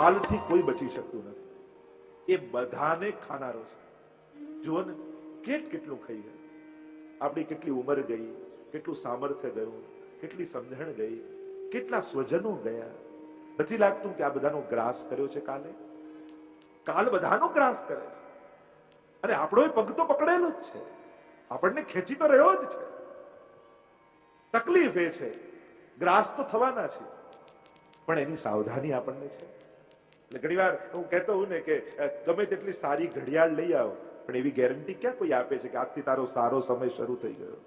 કાલથી કોઈ બચી શકતું નથી, એ બધાને ખાનારો છે. જુઓ ને કેટલું ખાઈ ગયું, આપણી કેટલી ઉંમર ગઈ, કેટલું સામર્થ્ય ગયું, કેટલી સમજણ ગઈ, કેટલા સ્વજનો ગયા. નથી લાગતું કે આ બધાનો ગ્રાસ કર્યો છે કાલ બધાનો ગ્રાસ કરે છે. અને આપણો પગ તો પકડેલો જ છે, આપણને ખેંચી તો રહ્યો જ છે. તકલીફ એ છે, ગ્રાસ તો થવાના છે, પણ એની સાવધાની આપણને છે. એટલે ઘણી વાર હું કહેતો હોઉં ને કે ગમે તેટલી સારી ઘડિયાળ લઈ આવો, પણ એવી ગેરંટી ક્યાં કોઈ આપે છે કે આજથી તારો સારો સમય શરૂ થઈ ગયો.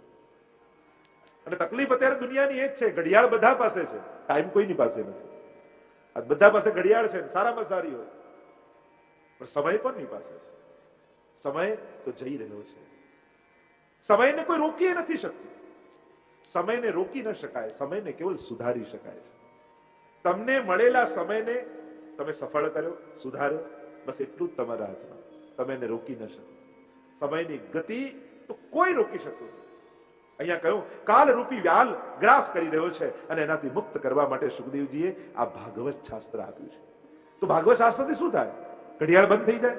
અને તકલીફ અત્યારે દુનિયાની એ જ છે, ઘડિયાળ બધા પાસે છે, ટાઈમ કોઈની પાસે નથી. આ બધા પાસે ઘડિયાળ છે, સારામાં સારી હોય, પણ સમય કોની પાસે છે? સમય તો જઈ રહ્યો છે. સમયને કોઈ રોકી નથી શકતું. સમયને રોકી ન શકાય, સમયને કેવલ સુધારી શકાય છે. તમને મળેલા સમયને તમે સફળ કર્યો, સુધાર્યો, બસ એટલું જ તમારા હાથમાં. તમે એને રોકી ન શકો. સમયની ગતિ તો કોઈ રોકી શકતું નથી. અહીંયા કહ્યું કાલરૂપી વ્યાલ ગ્રાસ કરી રહ્યો છે, અને એનાથી મુક્ત કરવા માટે સુખદેવજીએ આ ભાગવત શાસ્ત્ર આપ્યું છે. તો ભાગવત શાસ્ત્રથી શું થાય? ઘડિયાળ બંધ થઈ જાય?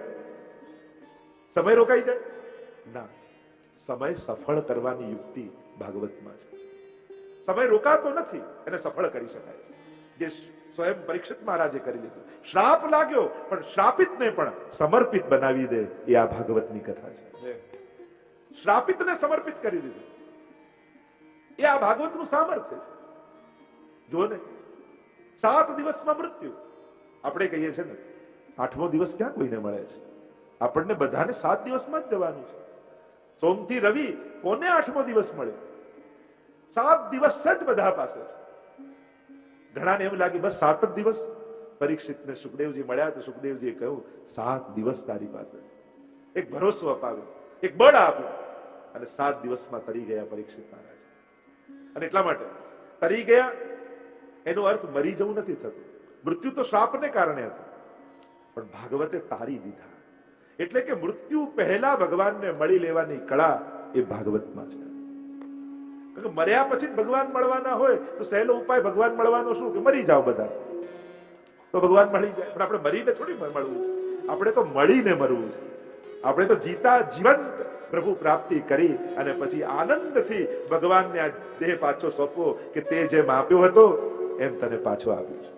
સમય રોકાઈ જાય? ના, સમય સફળ કરવાની યુક્તિ ભાગવતમાં છે. સમય રોકાતો નથી, એને સફળ કરી શકાય છે. જે સ્વયં પરીક્ષિત મહારાજે કરી લીધું. શ્રાપ લાગ્યો પણ શ્રાપિતને પણ સમર્પિત બનાવી દે, એ આ ભાગવતની કથા છે. શ્રાપિતને સમર્પિત કરી દીધું, એ આ ભાગવતનું સામર્થ્ય છે. જો ને 7 દિવસમાં મૃત્યુ. આપણે કહીએ છીએ ને 8મો દિવસ ક્યાં કોઈને મળે છે? આપણને બધાને 7 દિવસમાં જ જવાનું છે. સોમથી રવિ કોને 8મો દિવસ મળે? 7 દિવસ જ બધા પાસે છે. ઘણાને એમ લાગે બસ 7 જ દિવસ. પરીક્ષિતને સુખદેવજી મળ્યા તો સુખદેવજીએ કહ્યું 7 દિવસ તારી પાસે છે. એક ભરોસો અપાવ્યો, એક બળ આપ્યું, અને 7 દિવસમાં તરી ગયા પરીક્ષિત મહારાજ. અને એટલા માટે તરી ગયા એનો અર્થ મરી જવું નથી થતું. મૃત્યુ તો શ્રાપને કારણે હતું, પણ ભાગવતે તારી દીધા. એટલે કે મૃત્યુ પહેલા ભગવાનને મળી લેવાની કળા એ ભાગવતમાં છે. મર્યા પછી ભગવાન મળવાના હોય તો સહેલો ઉપાય ભગવાન મળવાનો શું? કે મરી જાઓ બધા તો ભગવાન મળી જાય. પણ આપણે મરીને થોડી મળવું છે, આપણે તો મળીને મરવું છે. આપણે તો જીતા જીવંત પ્રભુ પ્રાપ્તિ કરી અને પછી આનંદથી ભગવાનને આ દેહ પાછો સોંપવો કે તે જેમ આપ્યો હતો એમ તને પાછો આપ્યો છે.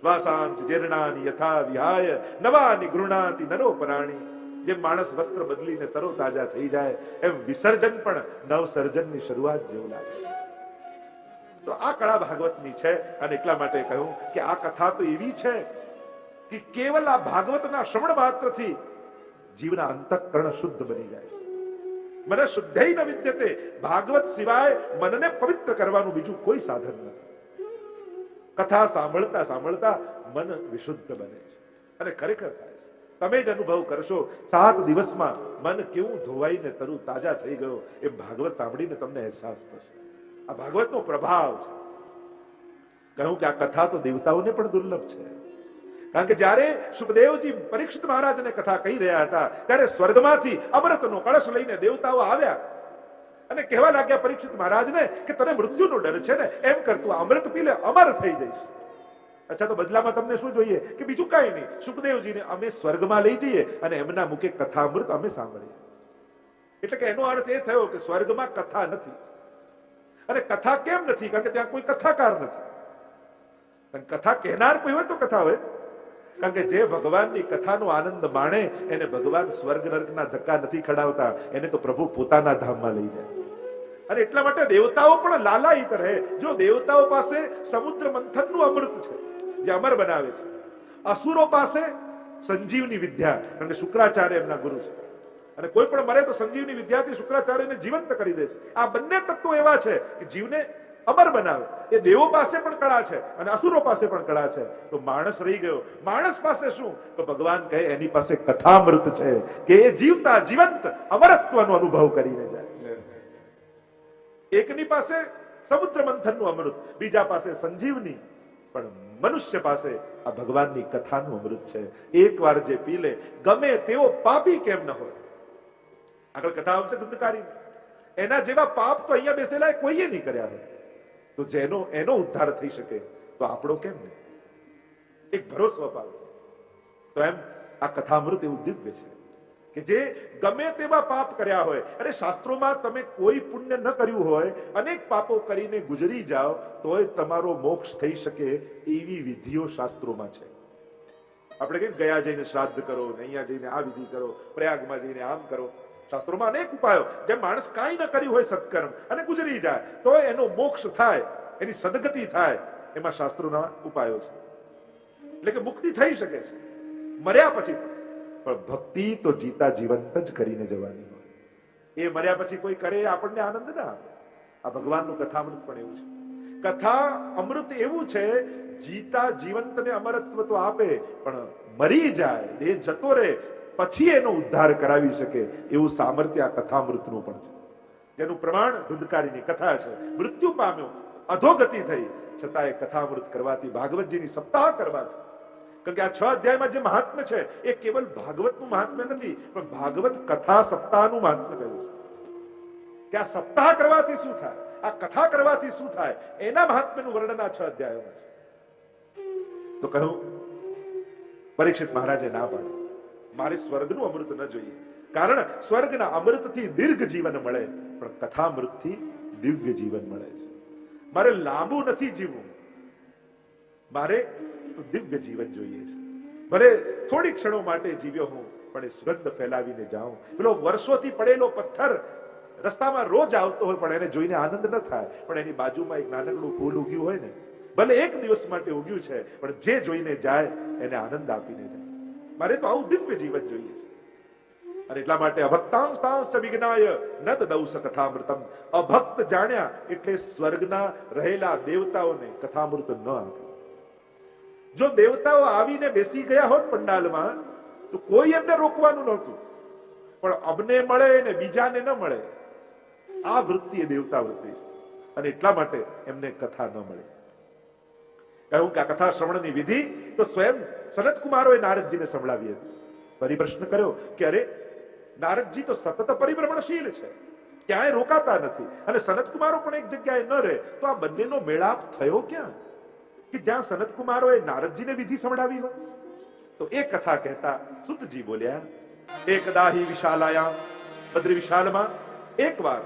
વાસાંસ જીર્ણાની યથા વિહાય નવાની ગૃણાતિ નરો પરાણી. જેમ માણસ વસ્ત્ર બદલીને તરો તાજા થઈ જાય એમ વિસર્જન પણ નવસર્જનની શરૂઆત જેવું લાગે. તો આ કળા ભાગવતની છે, અને એટલા માટે કહ્યું કે આ કથા તો એવી છે કે કેવલ આ ભાગવતના શ્રવણ માત્રથી જીવના અંતઃકરણ શુદ્ધ બની જાય. મને શુદ્ધૈ ન વિદ્યતે. ભાગવત સિવાય મનને પવિત્ર કરવાનું બીજું કોઈ સાધન નથી. કથા સાંભળતા સાંભળતા મન વિશુદ્ધ બને છે, અને ખરેખર થાય છે. તમે જ અનુભવ કરશો 7 દિવસમાં મન કેવું ધોવાઈને તરું તાજા થઈ ગયો એ ભાગવત સાંભળીને તમને અહેસાસ થશે. આ ભાગવતનો પ્રભાવ છે. કહ્યું કે આ કથા તો દેવતાઓને પણ દુર્લભ છે. કારણ કે જ્યારે સુખદેવજી પરીક્ષિત મહારાજને કથા કહી રહ્યા હતા ત્યારે સ્વર્ગમાંથી અમૃતનો કળશ લઈને દેવતાઓ આવ્યા અને કહેવા લાગ્યા પરીક્ષિત મહારાજને કે તને મૃત્યુનો ડર છે ને, એમ કરતું અમૃત પી લે, અમર થઈ જઈશ. અચ્છા, તો બદલામાં તમને શું જોઈએ? કે બીજું કઈ નહીં, સુખદેવજીને અમે સ્વર્ગમાં લઈ જઈએ અને એમના મુખે કથામૃત અમે સાંભળીએ. એટલે કે એનો અર્થ એ થયો કે સ્વર્ગમાં કથા નથી. અને કથા કેમ નથી? કારણ કે ત્યાં કોઈ કથાકાર નથી. કથા કહેનાર કોઈ હોય તો કથા હોય. કારણ કે જે ભગવાનની કથાનો આનંદ માણે એને ભગવાન સ્વર્ગ નર્કના ધક્કા નથી ખડાવતા, એને તો પ્રભુ પોતાના ધામમાં લઈ જાય. અને એટલા માટે દેવતાઓ પણ લાલાયિત રહે. જો દેવતાઓ પાસે સમુદ્ર મંથનનું અમૃત છે જે અમર બનાવે છે, અસુરો પાસે સંજીવની વિદ્યા, કારણ કે શુક્રાચાર્ય એમના ગુરુ છે, અને કોઈ પણ મરે તો સંજીવની વિદ્યાથી શુક્રાચાર્યને જીવંત કરી દે છે. આ બંને તત્વો એવા છે કે જીવને અમર બનાવે. એ દેવો પાસે પણ કળા છે અને અસુરો પાસે પણ કળા છે. તો માણસ રહી ગયો. માણસ પાસે શું? તો ભગવાન કહે એની પાસે કથામૃત છે કે એ જીવતા જીવંત અમરત્વનો અનુભવ કરીને જાય. એકની પાસે સમુદ્ર મંથનનું અમૃત, બીજા પાસે સંજીવની, પણ મનુષ્ય પાસે આ ભગવાનની કથાનું અમૃત છે. એકવાર જે પી લે, ગમે તેવો પાપી કેમ ન હોય. આગળ કથા આવશે ધુંધકારી, એના જેવા પાપ તો અહીંયા બેસેલા કોઈએ નહીં કર્યા હોય. તો જેનો એનો ઉદ્ધાર થઈ શકે તો આપણો કેમ નહીં? એક ભરોસો અપાવે. તો એમ આ કથામૃત એવું દિવ્ય છે કે જે ગમે તેવા પાપ કર્યા હોય, અરે શાસ્ત્રોમાં તમે કોઈ પુણ્ય ન કર્યું હોય, અનેક પાપો કરીને ગુજરી જાઓ તોય તમારો મોક્ષ થઈ શકે એવી વિધિઓ શાસ્ત્રોમાં છે. આપણે કહીએ ગયા જઈને શ્રાદ્ધ કરો, અહીંયા જઈને આ વિધિ કરો, પ્રયાગમાં જઈને આમ કરો. શાસ્ત્રોમાં અનેક ઉપાયો, જેમ માણસ કાંઈ ન કર્યું હોય સત્કર્મ અને ગુજરી જાય તો એનો મોક્ષ થાય, એની સદગતિ થાય, એમાં શાસ્ત્રોના ઉપાયો છે. એટલે કે મુક્તિ થઈ શકે છે મર્યા પછી. પણ ભક્તિ તો જીતા જીવંત જ કરીને જવાની હોય. એ મર્યા પછી કોઈ કરે આપણને આનંદ ના આવે. આ ભગવાનનું કથામૃત પણ એવું છે. કથા અમૃત એવું છે, જીતા જીવંતને અમરત્વ તો આપે, પણ મરી જાય, એ જતો રહે પછી એનો ઉદ્ધાર કરાવી શકે એવું સામર્થ્ય આ કથામૃતનું પણ છે. જેનું પ્રમાણ ધુંધકારીની કથા છે. મૃત્યુ પામ્યો, અધોગતિ થઈ, છતાં એ કથામૃત કરવાથી, ભાગવતજીની સપ્તાહ કરવાથી, કારણ કે આ 6 અધ્યાયમાં જે મહાત્મ્ય છે એ કેવલ ભાગવતનું મહાત્મ્ય નથી, પણ ભાગવત કથા સપ્તાહનું મહાત્મ્ય કહ્યું છે કે આ સપ્તાહ કરવાથી શું થાય, આ કથા કરવાથી શું થાય, એના મહાત્મ્યનું વર્ણન આ 6 અધ્યાયોમાં છે. તો કહું, પરીક્ષિત મહારાજે ના પાડે, મારે સ્વર્ગનું અમૃત ન જોઈએ, કારણ સ્વર્ગના અમૃતથી દીર્ઘ જીવન મળે, પણ કથામૃતથી દિવ્ય જીવન મળે છે. મારે લાંબુ નથી જીવવું, મારે તો દિવ્ય જીવન જોઈએ છે. ભલે થોડી ક્ષણો માટે જીવ્યો હું, પણ એ સુગંધ ફેલાવીને જાઉં. પેલો વર્ષોથી પડેલો પથ્થર રસ્તામાં રોજ આવતો હોય, પણ એને જોઈને આનંદ ન થાય, પણ એની બાજુમાં એક નાનકડું ફૂલ ઉગ્યું હોય ને, ભલે એક દિવસ માટે ઉગ્યું છે, પણ જે જોઈને જાય એને આનંદ આપીને જાય. મારે તો આવું દિવ્ય જીવન જોઈએ છે. અને એટલા માટે અભક્તાંસ્તાંશ્ચ વિજ્ઞાય ન દદૌસ કથામૃતમ. અભક્ત જાણ્યા એટલે સ્વર્ગના રહેલા દેવતાઓને કથામૃત ન આપ્યું. જો દેવતાઓ આવીને બેસી ગયા હોત પંડાલમાં તો કોઈ એમને રોકવાનું નહોતું, પણ અમને મળે ને બીજાને ન મળે, આ વૃત્તિ એ દેવતા વૃત્તિ છે. અને એટલા માટે એમને કથા ન મળે. કહ્યું કે આ કથા શ્રવણની વિધિ તો સ્વયં સનત કુમારોએ નારદજીને સંભળાવી હતી. ફરી પ્રશ્ન કર્યો કે અરે નારદજી તો સતત પરિભ્રમણશીલ છે, ક્યાંય રોકાતા નથી, અને સનત કુમારો પણ એક જગ્યાએ ન રહે, તો આ બંનેનો મેળાપ થયો ક્યાં કે જ્યાં સનત કુમારોએ નારદજીને વિધિ સંભળાવી હોય? તો એ કથા કહેતા સુતજી બોલ્યા, એકદાહી વિશાલાયા, બદ્રી વિશાલમાં એકવાર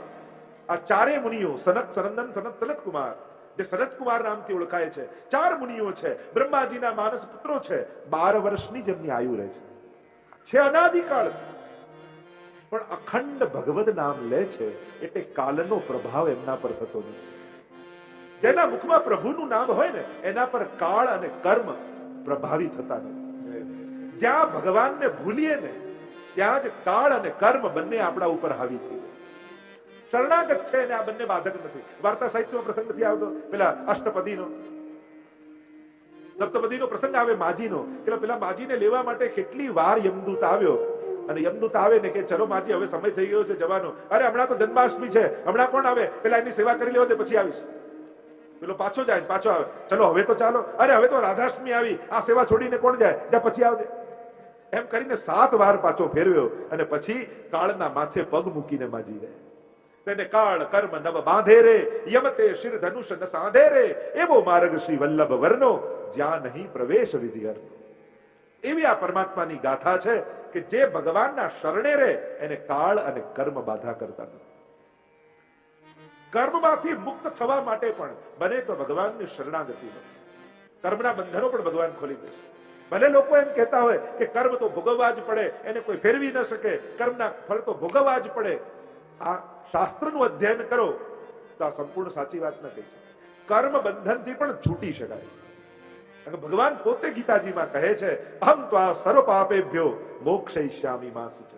આ ચારે મુનિઓ, સનત, સનંદન, સનત કુમાર, જે સનત કુમાર નામથી ઓળખાય છે, 4 મુનિઓ છે, બ્રહ્માજીના માનસ પુત્રો છે, 12 વર્ષની જેમની આયુ રહે છે અનાદિકાળ, પણ અખંડ ભગવદ નામ લે છે એટલે કાલનો પ્રભાવ એમના પર થતો નથી. જેના મુખમાં પ્રભુનું નામ હોય ને, એના પર કાળ અને કર્મ પ્રભાવી થતા નથી. જ્યાં ભગવાનને ભૂલીએ ને, ત્યાં જ કાળ અને કર્મ બંને આપણા ઉપર હાવી થઈ જાય. શરણાગત છે અને આ બંને બાધક નથી. વાર્તા સાહિત્યમાં પ્રસંગ નથી આવતો પેલા અષ્ટપદીનો, સપ્તપદીનો પ્રસંગ આવે માજીનો, કે પેલા માજીને લેવા માટે કેટલી વાર યમદૂત આવ્યો, અને યમદૂત આવે ને કે ચલો માજી હવે સમય થઈ ગયો છે જવાનો. અરે હમણાં તો જન્માષ્ટમી છે, હમણાં કોણ આવે, પેલા એની સેવા કરી લેવા દે પછી આવીશ. પેલો પાછો જાય, પાછો આવે, ચલો હવે તો ચાલો, અરે હવે તો રાધાષ્ટમી આવી, આ સેવા છોડીને કોણ જાય, જા પછી આવજે. એમ કરીને 7 વાર પાછો ફેરવ્યો, અને પછી કાળના માથે પગ મૂકીને માજી રહે. તેને કાળ કર્મ નવ બાંધે રે, યમતે શિર ધનુષ ન સાંધે રે, એવો માર્ગ શ્રી વલ્લભ વર્ણો, જ્યાં નહીં પ્રવેશ વિધિ હરનો. એવી આ પરમાત્માની ગાથા છે કે જે ભગવાનના શરણે રહે એને કાળ અને કર્મ બાધા કરતા નથી. કર્મમાંથી મુક્ત થવા માટે પણ બને તો ભગવાનની શરણાગતિ લો. કર્મના બંધનો પણ ભગવાન ખોલી દેશે. ભલે લોકો એમ કહેતા હોય કે કર્મ તો ભોગવવા જ પડે, એને કોઈ ફેરવી ન શકે, કર્મના ફળ તો ભોગવવા જ પડે. આ શાસ્ત્રનું અધ્યયન કરો તો આ સંપૂર્ણ સાચી વાત ન કહી શકે. કર્મ બંધનથી પણ છૂટી શકાય. ભગવાન પોતે ગીતાજીમાં કહે છે, અહમ ત્વા સર્વ પાપેભ્યો મોક્ષયિષ્યામિ મા શુચ,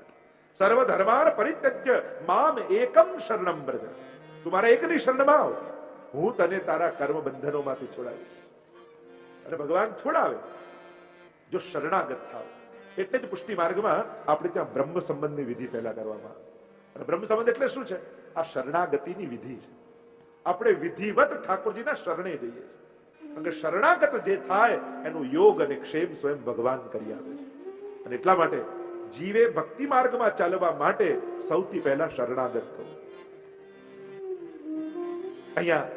સર્વ ધર્માન પરિત્યજ્ય મામ એકમ શરણમ વ્રજ. તું મારા એકની શરણમાં આવ, હું તને તારા કર્મ બંધનોમાંથી છોડાવીશ. અને ભગવાન છોડાવે જો શરણાગત થાવ. એટલે જ પુષ્ટિ માર્ગમાં આપણે ત્યાં બ્રહ્મ સંબંધની વિધિ પહેલા કરવામાં આવે. અને બ્રહ્મ સંબંધ એટલે શું છે? આ શરણાગતિની વિધિ છે. આપણે વિધિવત ઠાકોરજીના શરણે જઈએ છીએ. કારણ કે શરણાગત જે થાય એનું યોગ અને ક્ષેમ સ્વયં ભગવાન કરી આપે છે. અને એટલા માટે જીવે ભક્તિ માર્ગમાં ચાલવા માટે સૌથી પહેલા શરણાગત થવું. અહીંયા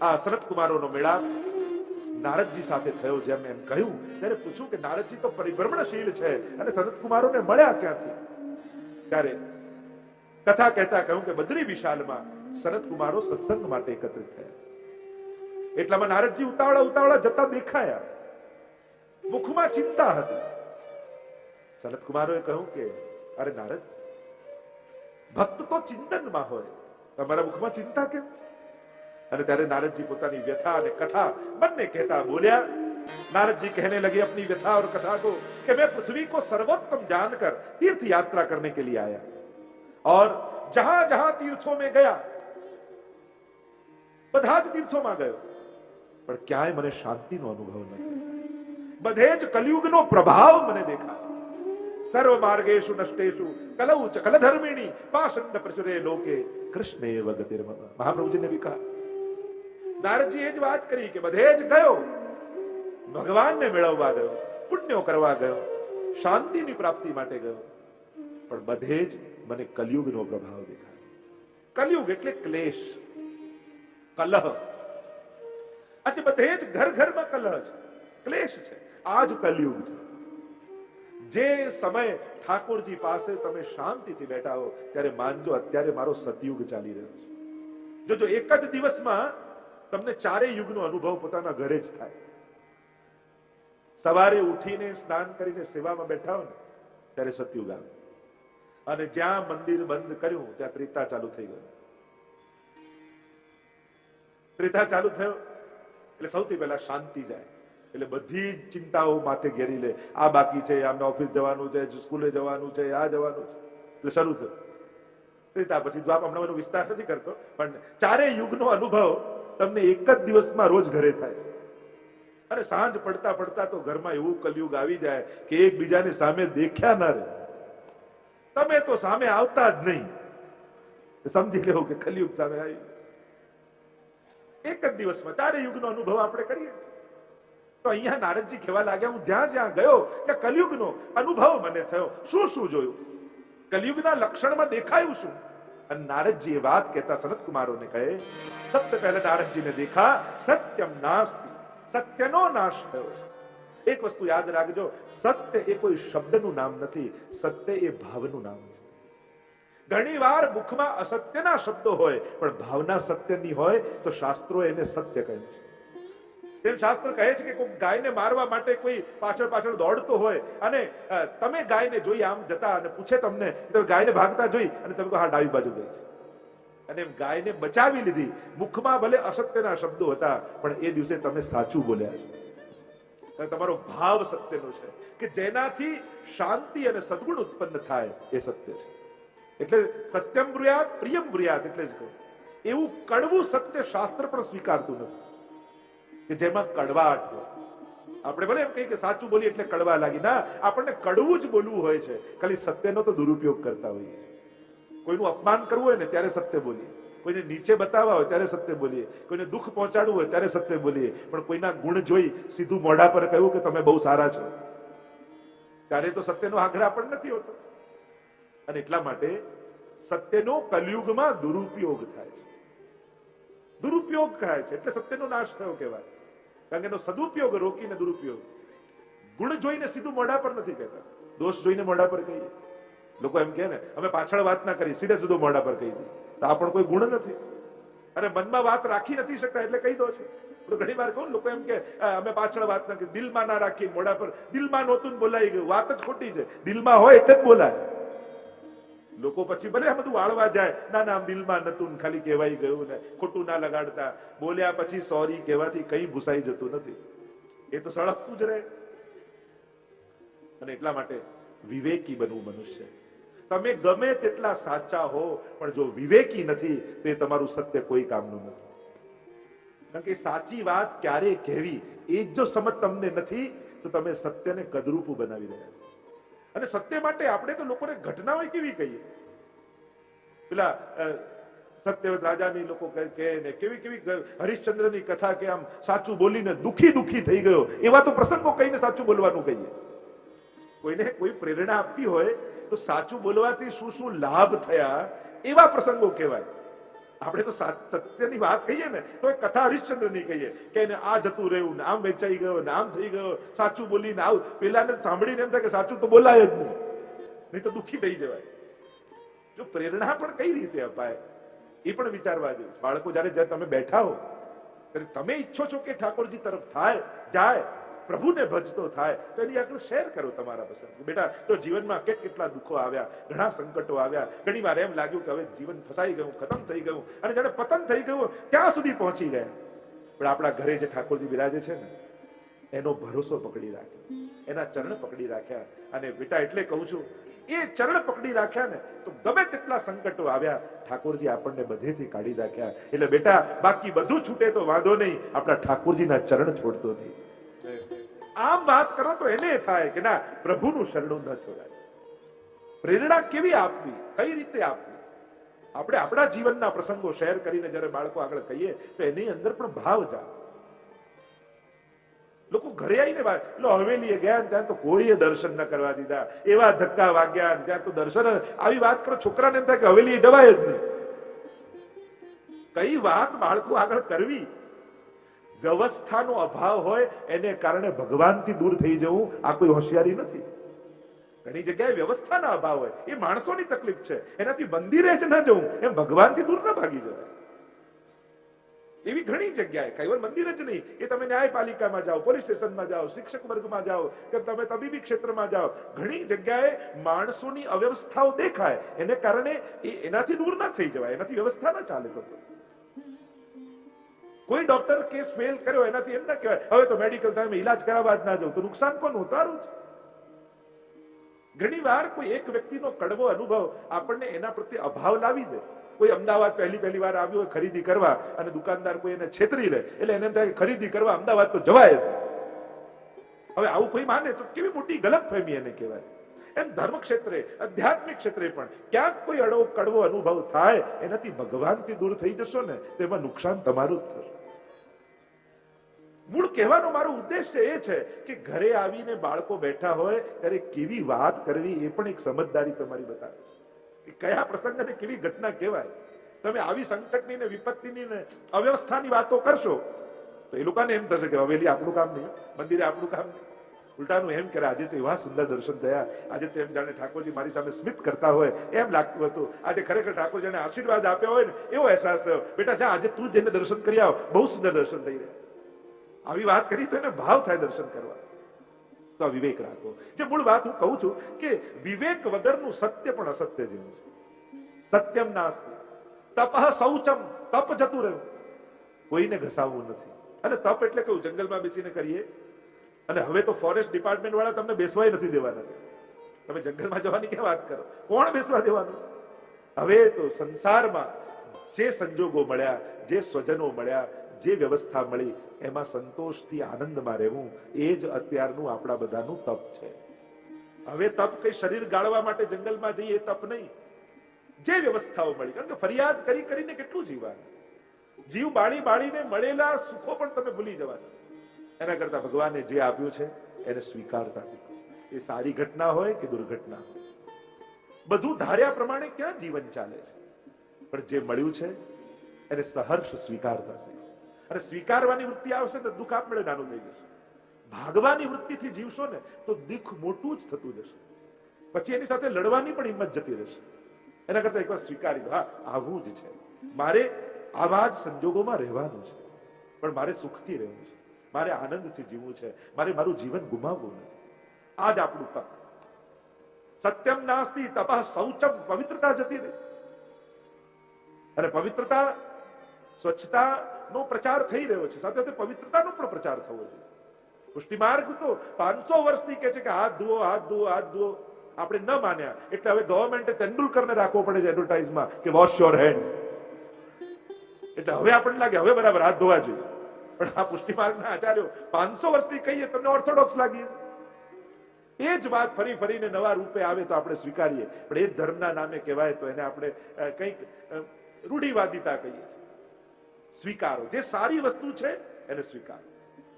આ સનત કુમારોનો મેળાપ નારદજી સાથે થયો, જેમ એમ કહ્યું ત્યારે પૂછ્યું કે નારદજી તો પરિભ્રમણશીલ છે અને સનતકુમારોને મળ્યા ક્યાંથી? ત્યારે કથા કહેતા કહ્યું કે બદ્રી વિશાલમાં સનતકુમારો સત્સંગ માટે એકત્રિત થયા. એટલામાં નારદજી ઉતાવળા ઉતાવળા જતા દેખાયા. મુખમાં ચિંતા હતી. સનતકુમારોએ કહ્યું કે અરે નારદ, ભક્ત તો ચિંતનમાં હોય, તમારા મુખમાં ચિંતા કેમ? અને ત્યારે નારદજી પોતાની વ્યથા અને કથા બંને કહેતા બોલ્યા. नारद जी कहने लगे अपनी व्यथा और कथा को कि मैं पृथ्वी को सर्वोत्तम जानकर तीर्थ यात्रा करने के लिए आया और जहां जहां तीर्थों में गया બધા જ તીર્થોમાં ગયો પણ ક્યાંય મને શાંતિનો અનુભવ નથી. બધે જ કલયુગનો પ્રભાવ મને દેખાય. સર્વ માર્ગેષુ નષ્ટેષુ કલૌ ચ કલધર્મિણી પાષંડ પ્રચુરે લોકે કૃષ્ણેવ ગતિર્મમ. મહાપ્રભુજીને બી કહા. નારદજી એ જ વાત કરી કે બધે જ ગયો, ભગવાનને મેળવવા ગયો, પુણ્યો કરવા ગયો, શાંતિની પ્રાપ્તિ માટે ગયો, પણ બધે જ મને કલયુગનો પ્રભાવ દેખાય. કલયુગ એટલે ક્લેશ, કલહ. આજે બધે જ ઘર ઘરમાં કલહ છે, ક્લેશ છે. આ જ કલયુગ છે. જે સમય ઠાકોરજી પાસે તમે શાંતિથી બેઠા હો ત્યારે માનજો અત્યારે મારો સતયુગ ચાલી રહ્યો છે. જો એક જ દિવસમાં તમને ચારેય યુગનો અનુભવ પોતાના ઘરે જ થાય. સવારે ઉઠીને સ્નાન કરીને સેવામાં બેઠા હો ને ત્યારે સતયુગ આવે, અને જ્યાં મંદિર બંધ કર્યું ત્યાં ત્રેતા ચાલુ થઈ ગયું. ત્રેતા ચાલુ થયો એટલે સૌથી પહેલા શાંતિ જાય, એટલે બધી જ ચિંતાઓ માથે ઘેરી લે. આ બાકી છે, આમને ઓફિસ જવાનું છે, સ્કૂલે જવાનું છે, આ જવાનું છે, એટલે શરૂ થયું ત્રેતા. પછી દ્વાપ હમણાં એનો વિસ્તાર નથી કરતો, પણ ચારેય યુગનો અનુભવ તમને એક જ દિવસમાં રોજ ઘરે થાય. અને સાંજ પડતા પડતા તો ઘરમાં એવું કલયુગ આવી જાય કે એકબીજાની સામે દેખ્યા ના રહે. તમે તો સામે આવતા જ નહીં, સમજી લેવો કે કલયુગ સામે આવી. એક જ દિવસમાં ચારે યુગનો અનુભવ આપણે કરીએ. તો અહીંયા નારદજી કહેવા લાગ્યા, હું જ્યાં જ્યાં ગયો ત્યાં કલયુગનો અનુભવ મને થયો. શું શું જોયું? કલયુગના લક્ષણમાં દેખાયું શું? અને નારદજી એ વાત કહેતા સનતકુમારોને કહે, સબસે પહેલા નારદજીને દેખા સત્યમ નાસ્તિ, સત્યનો નાશ થયો છે. એક વસ્તુ યાદ રાખજો, સત્ય એ કોઈ શબ્દનું નામ નથી, સત્ય એ ભાવનું નામ છે. ઘણી વાર મુખમાં અસત્યના શબ્દો હોય પણ ભાવના સત્યની હોય તો શાસ્ત્રો એને સત્ય કહે છે. તેમ શાસ્ત્ર કહે છે કે કોઈ ગાયને મારવા માટે કોઈ પાછળ પાછળ દોડતો હોય અને તમે ગાયને જોઈ આમ જતા અને પૂછે તમને, તો ગાયને ભાગતા જોઈ અને તમે કહો હા ડાબી બાજુ ગઈ છે, અને એમ ગાયને બચાવી લીધી. મુખમાં ભલે અસત્યના શબ્દો હતા પણ એ દિવસે તમે સાચું બોલ્યા છો. તમારો ભાવ સત્યનો છે કે જેનાથી શાંતિ અને સદગુણ ઉત્પન્ન થાય એ સત્ય છે. એટલે સત્યમ બ્રુયાત પ્રિયમ બ્રુયાત. એટલે જ કહું, એવું કડવું સત્ય શાસ્ત્ર પણ સ્વીકારતું નથી કે જેમાં કડવાટ હોય. આપણે ભલે એમ કહીએ કે સાચું બોલીએ એટલે કડવા લાગી, ના, આપણને કડવું જ બોલવું હોય છે. ખાલી સત્યનો તો દુરુપયોગ કરતા હોઈએ. કોઈનું અપમાન કરવું હોય ને ત્યારે સત્ય બોલીએ, કોઈને નીચે બતાવવા હોય ત્યારે સત્ય બોલીએ, કોઈને દુઃખ પહોંચાડવું હોય ત્યારે સત્ય બોલીએ, પણ કોઈના ગુણ જોઈ સીધું મોઢા પર કહ્યું કે તમે બહુ સારા છો ત્યારે તો સત્યનો આગ્રહ પણ નથી હોતો. અને એટલા માટે સત્યનો કલયુગમાં દુરુપયોગ થાય છે. દુરુપયોગ થાય છે એટલે સત્યનો નાશ થયો કહેવાય. કારણ કે એનો સદુપયોગ રોકીને દુરુપયોગ. ગુણ જોઈને સીધું મોઢા પર નથી કહેતા, દોષ જોઈને મોઢા પર કહીએ. લોકો એમ કહે ને અમે પાછળ વાત ના કરી, સીધે સીધું મોઢા પર કહી દઈએ, તો આ પણ કોઈ ગુણ નથી. અને મનમાં વાત રાખી નથી શકતા એટલે કહી દો છો. ઘણી વાર કહું, લોકો એમ કે અમે પાછળ વાત ના કરી, દિલમાં ના રાખી, મોઢા પર. દિલમાં નહોતું બોલાઈ ગયું, વાત જ ખોટી છે. દિલમાં હોય એટલે જ બોલાય. લોકો પછી ભલે આ બધું વાળવા જાય, ના ના દિલમાં નતું, ખાલી કહેવાય ગયું ને, ખોટું ના લગાડતા. બોલ્યા પછી સોરી કહેવાથી કઈ ભૂસાઈ જતું નથી, એ તો સળગતું જ રહે. અને એટલા માટે વિવેકી બનવું મનુષ્ય. તમે ગમે તેટલા સાચા હો પણ જો વિવેકી નથી તો એ તમારું સત્ય કોઈ કામનું નથી. કારણ કે સાચી વાત ક્યારે કહેવી એ જ જો સમજ તમને નથી તો તમે સત્યને કદરૂપ બનાવી રહ્યા છો. અને સત્ય માટે આપણે તો લોકોને ઘટનાઓ કેવી કહીએ. પેલા સત્યવત રાજાની લોકો કહે ને કેવી કેવી હરિશ્ચંદ્રની કથા કે આમ સાચું બોલીને દુખી દુખી થઈ ગયો, એવા તો પ્રસંગો કહીને સાચું બોલવાનું કહીએ. કોઈને કોઈ પ્રેરણા આપવી હોય તો સાચું બોલવાથી શું શું લાભ થયા એવા પ્રસંગો કહેવાય. આપણે તો સત્યની વાત કહીએ ને તો એ કથા હરિશ્ચંદ્રની કહીએ કે એને આ જતું રહ્યું ને આમ વેચાઈ ગયો ને આમ થઈ ગયો, સાચું બોલીને આવું. પેલાને સાંભળીને એમ થાય કે સાચું તો બોલાય જ નહીં તો દુઃખી થઈ જવાય. જો પ્રેરણા પણ કઈ રીતે અપાય એ પણ વિચારવા જેવું. બાળકો જ્યારે તમે બેઠા હો ત્યારે તમે ઈચ્છો છો કે ઠાકોરજી તરફ જાય, પ્રભુને ભજતો થાય, તો એની આગળ શેર કરો તમારા પસંદ. બેટા તો જીવનમાં કેટલા દુઃખો આવ્યા, ઘણા સંકટો આવ્યા, ઘણી વાર એમ લાગ્યું કે હવે જીવન ફસાઈ ગયું, ખતમ થઈ ગયું, અને જ્યારે પતન થઈ ગયું ત્યાં સુધી પહોંચી ગયા. પણ આપણા ઘરે જે ઠાકોરજી બિરાજે છે ને એનો ભરોસો પકડી રાખ્યો, એના ચરણ પકડી રાખ્યા. અને બેટા એટલે કહું છું, એ ચરણ પકડી રાખ્યા ને તો ગમે તેટલા સંકટો આવ્યા ઠાકોરજી આપણને બધેથી કાઢી રાખ્યા. એટલે બેટા બાકી બધું છૂટે તો વાંધો નહીં, આપણા ઠાકોરજીના ચરણ છોડતો નહીં. આમ વાત કરો તો એને થાય કે ના, પ્રભુનું શરણું ન છોડાય. પ્રેરણા કેવી આપવી, કઈ રીતે આપવી? આપણે આપણા જીવનના પ્રસંગો શેર કરીને જ્યારે બાળકો આગળ કહીએ તો એની અંદર પણ ભાવ જાય. લોકો ઘરે આવીને હવેલીએ ગયા ત્યાં તો કોઈએ દર્શન ન કરવા દીધા, એવા ધક્કા વાગ્યા, ત્યાં તો દર્શન. આવી વાત કરો છોકરાને એમ થાય કે હવેલીએ જવાય જ નહીં. કઈ વાત બાળકો આગળ કરવી? વ્યવસ્થાનો અભાવ હોય એને કારણે ભગવાનથી દૂર થઈ જવું આ કોઈ હોશિયારી નથી. ઘણી જગ્યાએ વ્યવસ્થાના અભાવ હોય, એ માણસોની તકલીફ છે, એનાથી મંદિરે જ ન જવું, એમ ભગવાનથી દૂર ન ભાગી જવાય. એવી ઘણી જગ્યાએ કેવળ મંદિર જ નહીં, એ તમે ન્યાયપાલિકામાં જાઓ, પોલીસ સ્ટેશનમાં જાઓ, શિક્ષક વર્ગમાં જાઓ, કે તમે તબીબી ક્ષેત્રમાં જાઓ, ઘણી જગ્યાએ માણસોની અવ્યવસ્થાઓ દેખાય, એને કારણે એનાથી દૂર ના થઈ જવાય, એનાથી વ્યવસ્થા ના ચાલે. કોઈ ડોક્ટર કેસ ફેલ કર્યો એનાથી એમ ના કહેવાય હવે તો મેડિકલ સામે ઈલાજ કરાવવા જ ના જવું, તો નુકસાન કોનું? તારું જ. ઘણી વાર કોઈ એક વ્યક્તિનો કડવો અનુભવ આપણને એના પ્રત્યે અભાવ લાવી દે. કોઈ અમદાવાદ પહેલી વાર આવ્યો હોય ખરીદી કરવા અને દુકાનદાર કોઈ એને છેતરી લે એટલે એને થાય ખરીદી કરવા અમદાવાદ તો જવાય. હવે આવું કોઈ માને તો કેવી મોટી ગલતફહેમી એને કહેવાય. એમ ધર્મ ક્ષેત્રે, આધ્યાત્મિક ક્ષેત્રે પણ ક્યાંક કોઈ કડવો અનુભવ થાય, એનાથી ભગવાનથી દૂર થઈ જશો ને તેમાં નુકસાન તમારું જ થશે. મૂળ કહેવાનો મારો ઉદ્દેશ્ય એ છે કે ઘરે આવીને બાળકો બેઠા હોય ત્યારે કેવી વાત કરવી એ પણ એક સમજદારી તમારી બતાવે કે કયા પ્રસંગને કેવી ઘટના કહેવાય. તમે આવી સંકટની ને વિપત્તિની ને અવ્યવસ્થાની વાતો કરશો તો એ લોકોને એમ થશે કે હવેલી આપણું કામ નહીં, મંદિરે આપણું કામ નહીં. ઉલટાનું એમ કરે આજે તો એવા સુંદર દર્શન થયા, આજે તો એમ જાણે ઠાકોરજી મારી સામે સ્મિત કરતા હોય એમ લાગતું હતું. આજે ખરેખર ઠાકોરજીને આશીર્વાદ આપ્યો હોય ને એવો અહેસાસ થયો. બેટા જા આજે તું જઈને દર્શન કરી આવ, બહુ સુંદર દર્શન થઈ રહ્યા. આવી વાત કરી તો એને ભાવ થાય દર્શન કરવા. તો આ વિવેક રાખો. જે મૂળ વાત હું કહું છું કે વિવેક વગરનું સત્ય પણ અસત્ય જેવું છે. સત્યમ નાસ્તિ તપઃ શૌચમ, તપ જતું રહ્યું, કોઈને ઘસાવવું નથી. અને તપ એટલે કેવું? જંગલમાં બેસીને કરીએ. અને હવે તો ફોરેસ્ટ ડિપાર્ટમેન્ટ વાળા તમને બેસવાય નથી દેવાના. તમે જંગલમાં જવાની ક્યાં વાત કરો? કોણ બેસવા દેવાનું? હવે તો સંસારમાં જે સંજોગો મળ્યા, જે સ્વજનો મળ્યા, જે વ્યવસ્થા મળી એમાં સંતોષથી આનંદમાં રહેવું, એ જ અત્યારનું આપણા બધાનું તપ છે. હવે તપ કઈ શરીર ગાળવા માટે જંગલમાં જઈએ એ તપ નહીં. જે વ્યવસ્થાઓ મળી, કારણ કે ફરિયાદ કરી કરીને કેટલું જીવવાનું? જીવ બાળીને મળેલા સુખો પણ તમે ભૂલી જવાના. એના કરતા ભગવાને જે આપ્યું છે એને સ્વીકારતા શીખો. એ સારી ઘટના હોય કે દુર્ઘટના હોય, બધું ધાર્યા પ્રમાણે ક્યાં જીવન ચાલે છે, પણ જે મળ્યું છે એને સહર્ષ સ્વીકારતા શીખો. અને સ્વીકારવાની વૃત્તિ આવશે તો દુઃખ આપમેળે નાનું થઈ જશે. ભાગવાની વૃત્તિથી જીવશો ને તો દુઃખ મોટું જ થતું જશે, પછી એની સાથે લડવાની પણ હિંમત જતી રહેશે. એના કરતા એકવાર સ્વીકારી દો, હા આવું જ છે, મારે આવા જ સંજોગોમાં રહેવાનું છે, પણ મારે સુખથી રહેવું છે, મારે આનંદથી જીવવું છે, મારે મારું જીવન ગુમાવવું નથી. આ જ આપણું તપ. સત્યમ નાસ્તિ તપઃ શૌચમ, પવિત્રતા જતી રહી. અને પવિત્રતા, સ્વચ્છતા નો પ્રચાર થઈ રહ્યો છે, સાથે સાથે પવિત્રતાનો પણ પ્રચાર થવો જોઈએ. પુષ્ટિમાર્ગ તો 500 વર્ષથી કહે છે કે હાથ ધુઓ, હાથ ધુઓ, હાથ ધુઓ. આપણે ન માન્યા એટલે હવે ગવર્મેન્ટે તેંડુલકરને રાખવો પડે છે એડવર્ટાઇઝમાં કે વોશ યોર હેન્ડ. એટલે હવે આપણને લાગે હવે બરાબર હાથ ધોવા જોઈએ. પણ આ પુષ્ટિમાર્ગના આચાર્યો 500 વર્ષથી કહીએ તમને ઓર્થોડોક્સ લાગીએ. એ જ વાત ફરી ફરીને નવા રૂપે આવે તો આપણે સ્વીકારીએ, પણ એ ધર્મના નામે કહેવાય તો એને આપણે કંઈક રૂઢિવાદિતા કહીએ છીએ. સ્વીકારો, જે સારી વસ્તુ છે એને સ્વીકારો.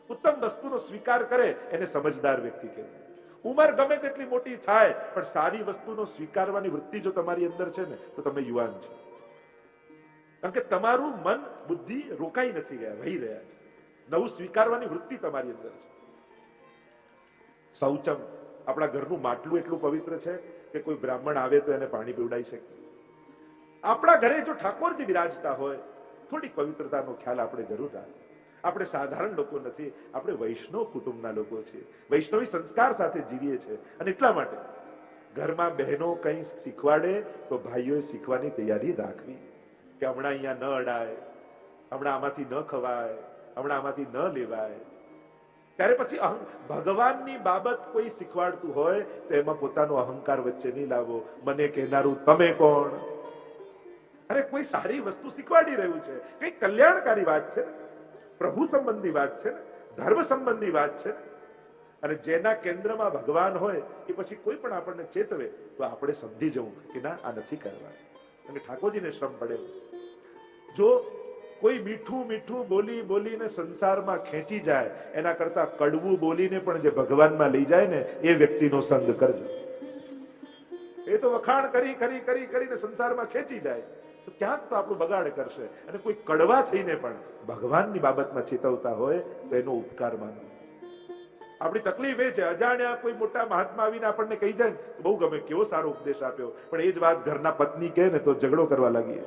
ઉત્તમ વસ્તુનો સ્વીકાર કરે એને સમજદાર વ્યક્તિ કહેવાય. ઉંમર ગમે તેટલી મોટી થાય પણ સારી વસ્તુનો સ્વીકારવાની વૃત્તિ જો તમારી અંદર છે ને તો તમે યુવાન છો. કારણ કે તમારું મન બુદ્ધિ રોકાઈ નથી ગયા, વહી રહ્યા છે. નવું સ્વીકારવાની વૃત્તિ તમારી અંદર છે. શૌચમ, આપણા ઘરનું માટલું એટલું પવિત્ર છે કે કોઈ બ્રાહ્મણ આવે તો એને પાણી પીવડાવી શકે. આપણા ઘરે જો ઠાકોરજી બિરાજતા હોય, થોડીક પવિત્રતાનો ખ્યાલ આપણે જરૂર રાખીએ. આપણે સાધારણ લોકો નથી, આપણે વૈષ્ણવ કુટુંબના લોકો છીએ, વૈષ્ણવી સંસ્કાર સાથે જીવીએ છીએ. અને એટલા માટે ઘરમાં બહેનો કંઈ શીખવાડે તો ભાઈઓએ શીખવાની તૈયારી રાખવી કે હમણાં અહીંયા ન અડાય, હમણાં આમાંથી ન ખવાય, હમણાં આમાંથી ન લેવાય. ત્યારે પછી ભગવાનની બાબત કોઈ શીખવાડતું હોય તો એમાં પોતાનો અહંકાર વચ્ચે નહીં લાવો. મને કહેનારું તમે કોણ? અરે કોઈ સારી વસ્તુ શીખવાડી રહ્યું છે, કઈ કલ્યાણકારી વાત છે, પ્રભુ સંબંધી વાત છે, ધર્મ સંબંધી વાત છે. અને જેના કેન્દ્રમાં ભગવાન હોય એ પછી કોઈ પણ આપણને ચેતવે તો આપણે સમજી જવું કે ના, આ નથી કરવા. અને ઠાકોરજીને શ્રમ પડે. જો કોઈ મીઠું મીઠું બોલી બોલીને સંસારમાં ખેંચી જાય એના કરતા કડવું બોલીને પણ જે ભગવાનમાં લઈ જાય ને એ વ્યક્તિનો સંગ કરજો. એ તો વખાણ કરી કરી કરી કરીને સંસારમાં ખેંચી જાય તો ક્યાંક તો આપણું બગાડ કરશે. અને કોઈ કડવા થઈને પણ ભગવાનની બાબતમાં ચેતવતા હોય તો એનો ઉપકાર માનો. આપણી તકલીફ એ છે, અજાણ્યા કોઈ મોટા મહાત્મા આવીને આપણને કહી જાય તો બહુ ગમે, કેવો સારો ઉપદેશ આપ્યો, પણ એ જ વાત ઘરના પત્ની કહે ને તો ઝઘડો કરવા લાગીએ.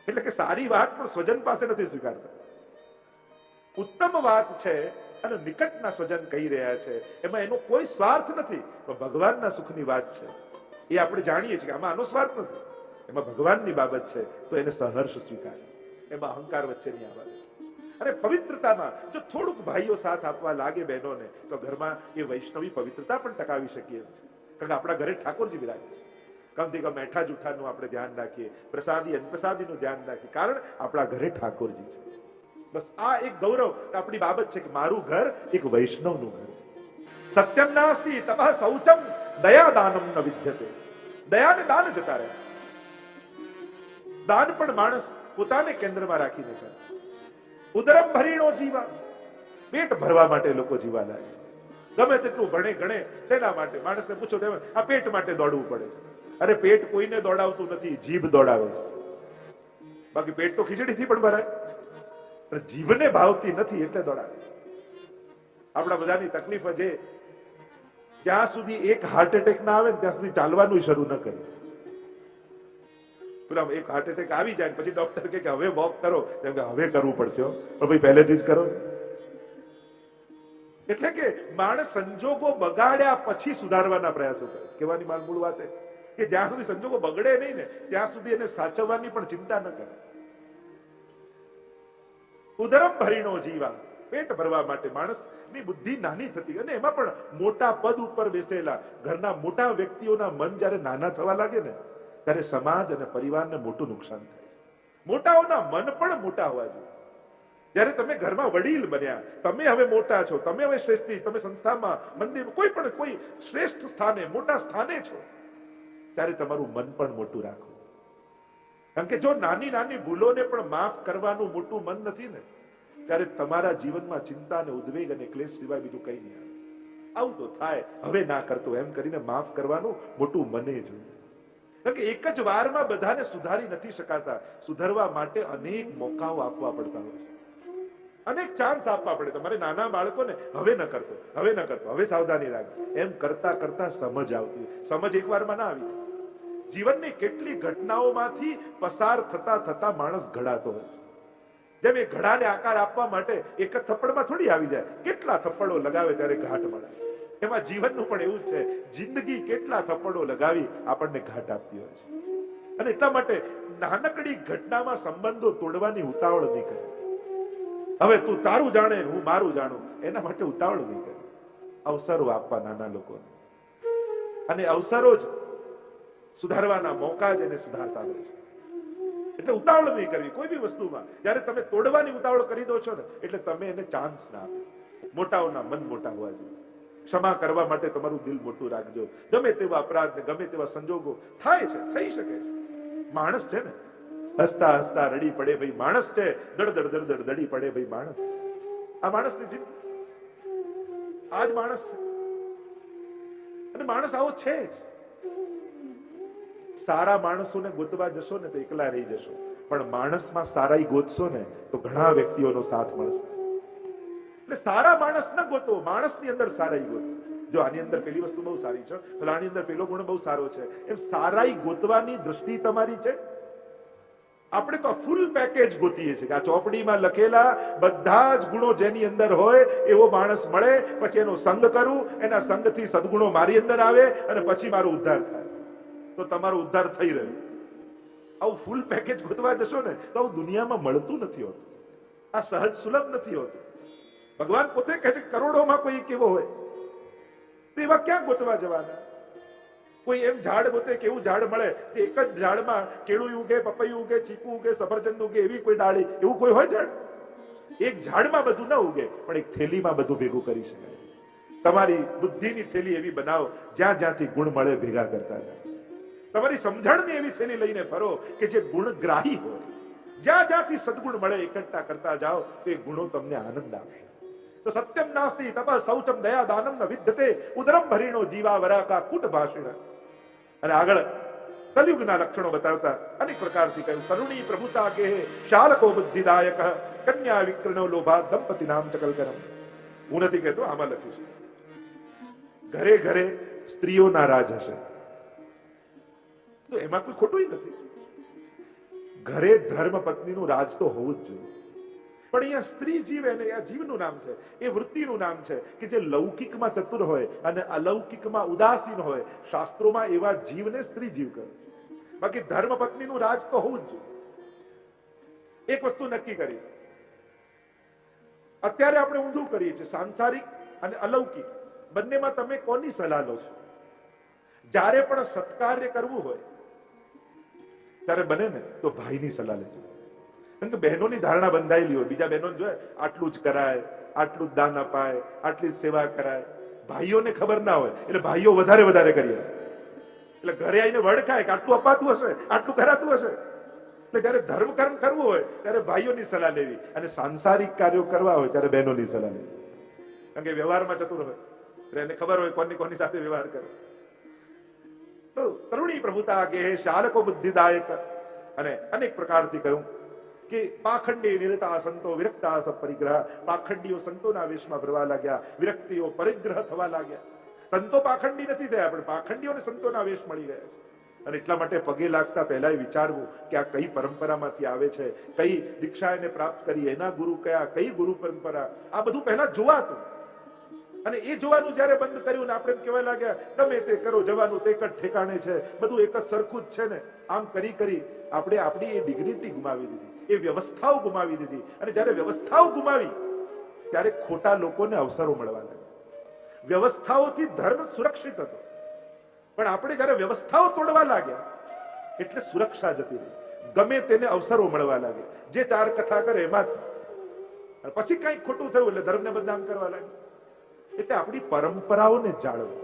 એટલે કે સારી વાત પણ સ્વજન પાસે નથી સ્વીકારતા. ઉત્તમ વાત છે અને નિકટના સ્વજન કહી રહ્યા છે, એમાં એનો કોઈ સ્વાર્થ નથી, પણ ભગવાનના સુખની વાત છે. એ આપણે જાણીએ છીએ કે આમાં આનો સ્વાર્થ નથી, એમાં ભગવાનની બાબત છે તો એને સહર્ષ સ્વીકારે. એમાં અહંકાર વચ્ચે નહીં આવવા. અને પવિત્રતામાં જો થોડુંક ભાઈઓ સાથ આપવા લાગે બહેનોને તો ઘરમાં એ વૈષ્ણવી પવિત્રતા પણ ટકાવી શકીએ. કારણ કે આપણા ઘરે ઠાકોરજી બિરાજે છે. કમથી કમ મેઠા જૂઠાનું આપણે ધ્યાન રાખીએ, પ્રસાદી અનપ્રસાદીનું ધ્યાન રાખીએ, કારણ આપણા ઘરે ઠાકોરજી છે. બસ આ એક ગૌરવ આપણી બાબત છે કે મારું ઘર એક વૈષ્ણવનું ઘર છે. સત્યમ નાસ્તિ તપઃ શૌચમ દયા દાનમ ન વિદ્યતે. દયા ને દાન જતા રહે. દાન પણ માણસ પોતાને કેન્દ્રમાં રાખીને કરે. ઉદરમ ભરીણો જીવા, પેટ ભરવા માટે લોકો જીવા લાગે. ગમે તેટલું ભણે ગણે શેના માટે? માણસને પૂછો તો આ પેટ માટે દોડવું પડે છે. અરે પેટ કોઈને દોડાવતું નથી, જીભ દોડાવે છે. બાકી પેટ તો ખીચડીથી પણ ભરાય, પણ જીભને ભાવતી નથી એટલે દોડાવે. આપણા બધાની તકલીફ છે, જ્યાં સુધી એક હાર્ટ એટેક ના આવે ત્યાં સુધી ચાલવાનું શરૂ ન કરે. પેલા એક હાર્ટ એટેક આવી જાય પછી ડોક્ટર કે હવે વોક કરો, તેમ કે હવે કરવું પડશે, પણ ભાઈ પહેલેથી જ કરો. એટલે કે માણસ સંજોગો બગાડ્યા પછી સુધારવાના પ્રયાસો કરે. કહેવાની મૂળ વાત કે જ્યાં સુધી સંજોગો બગડે નહીં ને ત્યાં સુધી એને સાચવવાની પણ ચિંતા ન કરે. ઉદરમ ભરીનો જીવા, પેટ ભરવા માટે માણસની બુદ્ધિ નાની થતી. અને એમાં પણ મોટા પદ ઉપર બેસેલા ઘરના મોટા વ્યક્તિઓના મન જયારે નાના થવા લાગે ને ત્યારે સમાજ અને પરિવારને મોટું નુકસાન થાય. મોટાઓના મન પણ મોટા હોવા જોઈએ. જયારે તમે ઘરમાં વડીલ બન્યા, તમે હવે મોટા છો, તમે હવે શ્રેષ્ઠી, તમે સંસ્થામાં, મંદિર, કોઈ પણ કોઈ શ્રેષ્ઠ સ્થાને, મોટા સ્થાને છો, ત્યારે તમારું મન પણ મોટું રાખો. કારણ કે જો નાની નાની ભૂલોને પણ માફ કરવાનું મોટું મન નથી ને ત્યારે તમારા જીવનમાં ચિંતા અને ઉદ્વેગ અને ક્લેશ સિવાય બીજું કઈ નહીં આવે. આવું તો થાય, હવે ના કરતો એમ કરીને માફ કરવાનું મોટું મને જોઈએ. કારણ કે એક જ વારમાં બધાને સુધારી નથી શકાતા. સુધારવા માટે અનેક મોકાઓ આપવા પડતા હોય છે, અનેક ચાન્સ આપવા પડે. તમારે નાના બાળકોને હવે ન કરતો, હવે ન કરતો, હવે સાવધાની રાખજો, એમ કરતા કરતા સમજ આવતી. સમજ એક વારમાં ના આવી. જીવનની કેટલી ઘટનાઓમાંથી પસાર થતા થતા માણસ ઘડાતો હોય છે. જેમ એ ઘડાને આકાર આપવા માટે એક જ થપ્પડમાં થોડી આવી જાય, કેટલા થપ્પડો લગાવે ત્યારે ઘાટ મળે. એમાં જીવનનું પણ એવું જ છે, જિંદગી કેટલા થપ્પડો લગાવી આપણને ઘાટ આપતી હોય છે. અને એટલા માટે નાનકડી ઘટનામાં સંબંધો તોડવાની ઉતાવળ નહીં કરે. હવે તું તારું જાણે, હું મારું જાણું, એના માટે ઉતાવળ નહીં કરે. અવસરો આપવા નાના લોકોને, અને અવસરો જ સુધારવાના મોકા જ એને સુધારતા હોય છે. એટલે ઉતાવળ નહીં કરવી કોઈ બી વસ્તુમાં. જયારે તમે તોડવાની ઉતાવળ કરી દો છો ને એટલે તમે એને ચાન્સ ના આપો. મોટાઓના મન મોટા હોવા જોઈએ. ક્ષમા કરવા માટે તમારું દિલ મોટું રાખજો. ગમે તેવા અપરાધ ને ગમે તેવા સંજોગો થાય છે, થઈ શકે છે. માણસ છે ને, હસતા હસતા રડી પડે ભાઈ માણસ છે, દડદડ દડદડ દડી પડે ભાઈ માણસ. આ માણસની જિંદગી, આ જ માણસ છે. અને માણસ આવો છે જ. સારા માણસોને ગોતવા જશો ને તો એકલા રહી જશો. પણ માણસમાં સારાઈ ગોતશો ને તો ઘણા વ્યક્તિઓનો સાથ મળશે. એટલે સારા માણસ ન ગોતો, માણસની અંદર સારાઈ ગોતો. જો આની અંદર પેલી વસ્તુ બહુ સારી છે, આની અંદર પેલો ગુણ બહુ સારો છે, એમ સારાઈ ગોતવાની દ્રષ્ટિ તમારી છે. આપણે તો ફૂલ પેકેજ ગોતીએ છીએ કે આ ચોપડીમાં લખેલા બધા જ ગુણો જેની અંદર હોય એવો માણસ મળે, પછી એનો સંગ કરું, એના સંગથી સદગુણો મારી અંદર આવે અને પછી મારો ઉદ્ધાર થાય, તો તમારો ઉદ્ધાર થઈ રહ્યો. આવું ફૂલ પેકેજ ગોતવા જશો ને તો આવું દુનિયામાં મળતું નથી હોતું. આ સહજ સુલભ નથી હોતું. ભગવાન પોતે કહે છે કરોડોમાં કોઈ કેવો હોય તો એવા ક્યાં ગોતવા જવાના? કોઈ એમ ઝાડ ગોતે કેવું ઝાડ મળે કે એક જ ઝાડમાં કેળું ઉગે, પપૈયું ઉગે, ચીકુ ઉગે, સફરજન ઉગે, એવી કોઈ ડાળી, એવું કોઈ હોય ઝાડ? એક ઝાડમાં બધું ન ઉગે, પણ એક થેલીમાં બધું ભેગું કરી શકાય. તમારી બુદ્ધિની થેલી એવી બનાવો જ્યાં જ્યાંથી ગુણ મળે ભેગા કરતા જાઓ. તમારી સમજણની એવી થેલી લઈને ફરો કે જે ગુણગ્રાહી હોય. જ્યાં જ્યાંથી સદગુણ મળે એકઠા કરતા જાઓ તો એ ગુણો તમને આનંદ આપશે. તો સત્યમ નાસ્તિ તપ શૌચમ દયા દાનમ ન વિદ્યતે ઉદરમ ભરીણો જીવા વરાકા કુટ ભાષિણ. અને આગળ કલયુગના લક્ષણો બતાવતા અનેક પ્રકારથી કહ્યું. તરુણી પ્રભુતા કે શાલકો બુદ્ધિદાયક કન્યા વિકર્ણો લોભા દંપતિ નામ ચકલકરમ. હું નથી કહેતો, આમાં લખ્યું છે ઘરે ઘરે સ્ત્રીઓના રાજ હશે, તો એમાં કોઈ ખોટું નથી. ઘરે ધર્મ પત્નીનું રાજ તો હોવું જ જોઈએ, પણ અહીંયા સ્ત્રી જીવે ને આ જીવનું નામ છે, એ વૃત્તિનું નામ છે કે જે લૌકિકમાં ચતુર હોય અને અલૌકિકમાં ઉદાસીન હોય. શાસ્ત્રોમાં એવા જીવને સ્ત્રી જીવ કહે. બાકી ધર્મ પત્નીનું રાજ તો હોવું જ જોઈએ. એક વસ્તુ નક્કી કરી, અત્યારે આપણે ઊંધું કરીએ છીએ, સાંસારિક અને અલૌકિક બંનેમાં તમે કોની સલાહ લો છો? જ્યારે પણ સત્કાર્ય કરવું હોય ત્યારે બને ને તો ભાઈની સલાહ લેજો. કારણ કે બહેનોની ધારણા બંધાયેલી હોય, બીજા બહેનો જોઈએ આટલું જ કરાય, આટલું જ દાન અપાય, આટલી જ સેવા કરાય. ભાઈઓને ખબર ના હોય એટલે ભાઈઓ વધારે વધારે કરીએ, એટલે ઘરે આવીને વડખાય કે આટલું અપાતું હશે, આટલું કરાતું હશે. એટલે જયારે ધર્મ કર્મ કરવું હોય ત્યારે ભાઈઓની સલાહ લેવી, અને સાંસારિક કાર્યો કરવા હોય ત્યારે બહેનોની સલાહ લેવી. કારણ કે વ્યવહારમાં ચતુર હોય એટલે એને ખબર હોય કોની કોની સાથે વ્યવહાર કરે. તો તરુણી પ્રભુતા કે શાલકો બુદ્ધિદાયક, અને અનેક પ્રકારથી કહ્યું કે પાખંડી નિરતા સંતો વિરક્તા સબ પરિગ્રહ. પાખંડીઓ સંતોના વેશમાં ભરવા લાગ્યા, વિરક્તિઓ પરિગ્રહ થવા લાગ્યા. સંતો પાખંડી નથી થયા, પણ પાખંડીઓને સંતોના વેશ મળી રહ્યા છે. અને એટલા માટે પગે લાગતા પહેલા વિચારવું કે આ કઈ પરંપરામાંથી આવે છે, કઈ દીક્ષા એને પ્રાપ્ત કરી, એના ગુરુ કયા, કઈ ગુરુ પરંપરા, આ બધું પહેલા જોવાતું. અને એ જોવાનું જયારે બંધ કર્યું ને આપણે કહેવા લાગ્યા તમે તે કરો, જવાનું તે એક જ ઠેકાણે છે, બધું એક જ સરખું જ છે ને, આમ કરી કરી આપણે આપણી એ ડિગ્નિટી ગુમાવી દીધી, એ વ્યવસ્થાઓ ગુમાવી દીધી. અને જયારે વ્યવસ્થાઓ ગુમાવી ત્યારે ખોટા લોકોને અવસરો મળવા લાગ્યા. વ્યવસ્થાઓથી ધર્મ સુરક્ષિત હતો, પણ આપણે જયારે વ્યવસ્થાઓ તોડવા લાગ્યા એટલે સુરક્ષા જતી રહી. ગમે તેને અવસરો મળવા લાગ્યા, જે ચાર કથા કરે એમાં, પછી કઈક ખોટું થયું એટલે ધર્મને બદનામ કરવા લાગ્યા. એટલે આપણી પરંપરાઓને જાળવો.